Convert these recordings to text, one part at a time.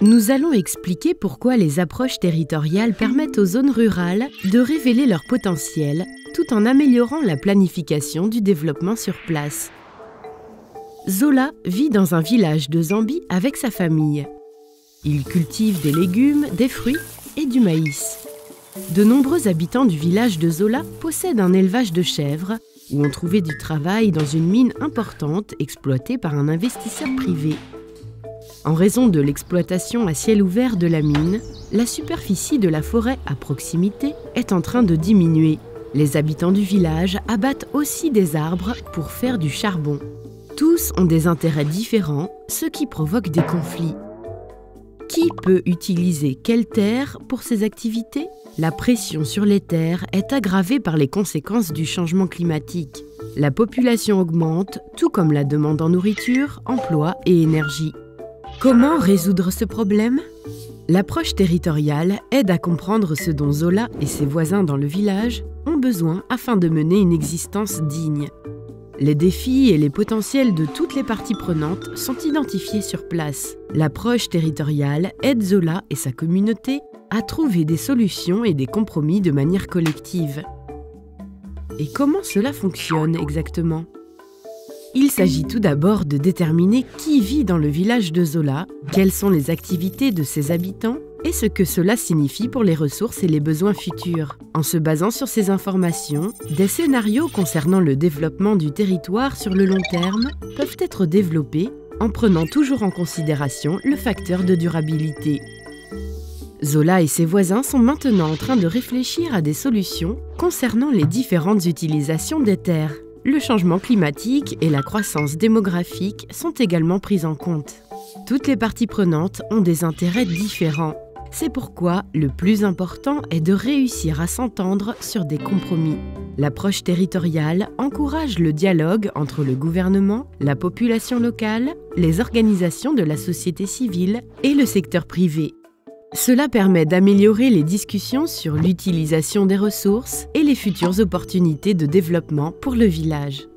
Nous allons expliquer pourquoi les approches territoriales permettent aux zones rurales de révéler leur potentiel tout en améliorant la planification du développement sur place. Zola vit dans un village de Zambie avec sa famille. Il cultive des légumes, des fruits et du maïs. De nombreux habitants du village de Zola possèdent un élevage de chèvres où on trouvait du travail dans une mine importante exploitée par un investisseur privé. En raison de l'exploitation à ciel ouvert de la mine, la superficie de la forêt à proximité est en train de diminuer. Les habitants du village abattent aussi des arbres pour faire du charbon. Tous ont des intérêts différents, ce qui provoque des conflits. Qui peut utiliser quelle terre pour ces activités? La pression sur les terres est aggravée par les conséquences du changement climatique. La population augmente, tout comme la demande en nourriture, emploi et énergie. Comment résoudre ce problème? L'approche territoriale aide à comprendre ce dont Zola et ses voisins dans le village ont besoin afin de mener une existence digne. Les défis et les potentiels de toutes les parties prenantes sont identifiés sur place. L'approche territoriale aide Zola et sa communauté à trouver des solutions et des compromis de manière collective. Et comment cela fonctionne exactement? Il s'agit tout d'abord de déterminer qui vit dans le village de Zola, quelles sont les activités de ses habitants et ce que cela signifie pour les ressources et les besoins futurs. En se basant sur ces informations, des scénarios concernant le développement du territoire sur le long terme peuvent être développés en prenant toujours en considération le facteur de durabilité. Zola et ses voisins sont maintenant en train de réfléchir à des solutions concernant les différentes utilisations des terres. Le changement climatique et la croissance démographique sont également pris en compte. Toutes les parties prenantes ont des intérêts différents. C'est pourquoi le plus important est de réussir à s'entendre sur des compromis. L'approche territoriale encourage le dialogue entre le gouvernement, la population locale, les organisations de la société civile et le secteur privé. Cela permet d'améliorer les discussions sur l'utilisation des ressources et les futures opportunités de développement pour le village.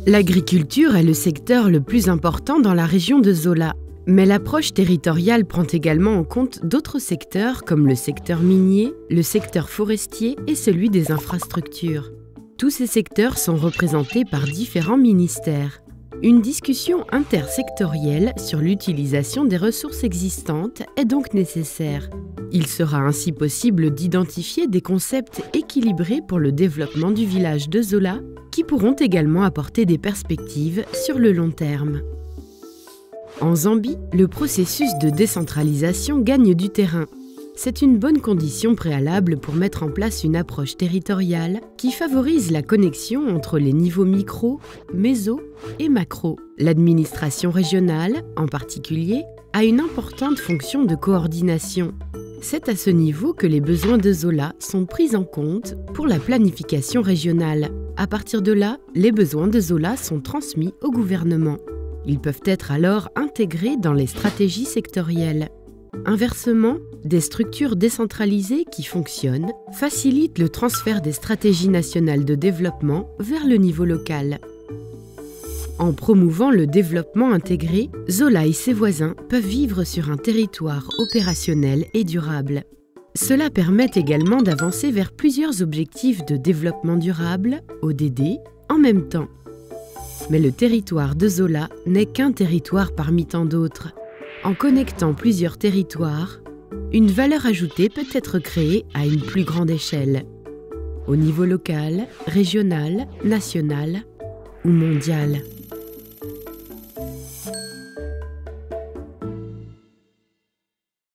L'agriculture est le secteur le plus important dans la région de Zola, mais l'approche territoriale prend également en compte d'autres secteurs comme le secteur minier, le secteur forestier et celui des infrastructures. Tous ces secteurs sont représentés par différents ministères. Une discussion intersectorielle sur l'utilisation des ressources existantes est donc nécessaire. Il sera ainsi possible d'identifier des concepts équilibrés pour le développement du village de Zola qui pourront également apporter des perspectives sur le long terme. En Zambie, le processus de décentralisation gagne du terrain. C'est une bonne condition préalable pour mettre en place une approche territoriale qui favorise la connexion entre les niveaux micro, méso et macro. L'administration régionale, en particulier, a une importante fonction de coordination. C'est à ce niveau que les besoins de Zola sont pris en compte pour la planification régionale. À partir de là, les besoins de Zola sont transmis au gouvernement. Ils peuvent être alors intégrés dans les stratégies sectorielles. Inversement, des structures décentralisées qui fonctionnent facilitent le transfert des stratégies nationales de développement vers le niveau local. En promouvant le développement intégré, Zola et ses voisins peuvent vivre sur un territoire opérationnel et durable. Cela permet également d'avancer vers plusieurs objectifs de développement durable, ODD, en même temps. Mais le territoire de Zola n'est qu'un territoire parmi tant d'autres. En connectant plusieurs territoires, une valeur ajoutée peut être créée à une plus grande échelle, au niveau local, régional, national ou mondial.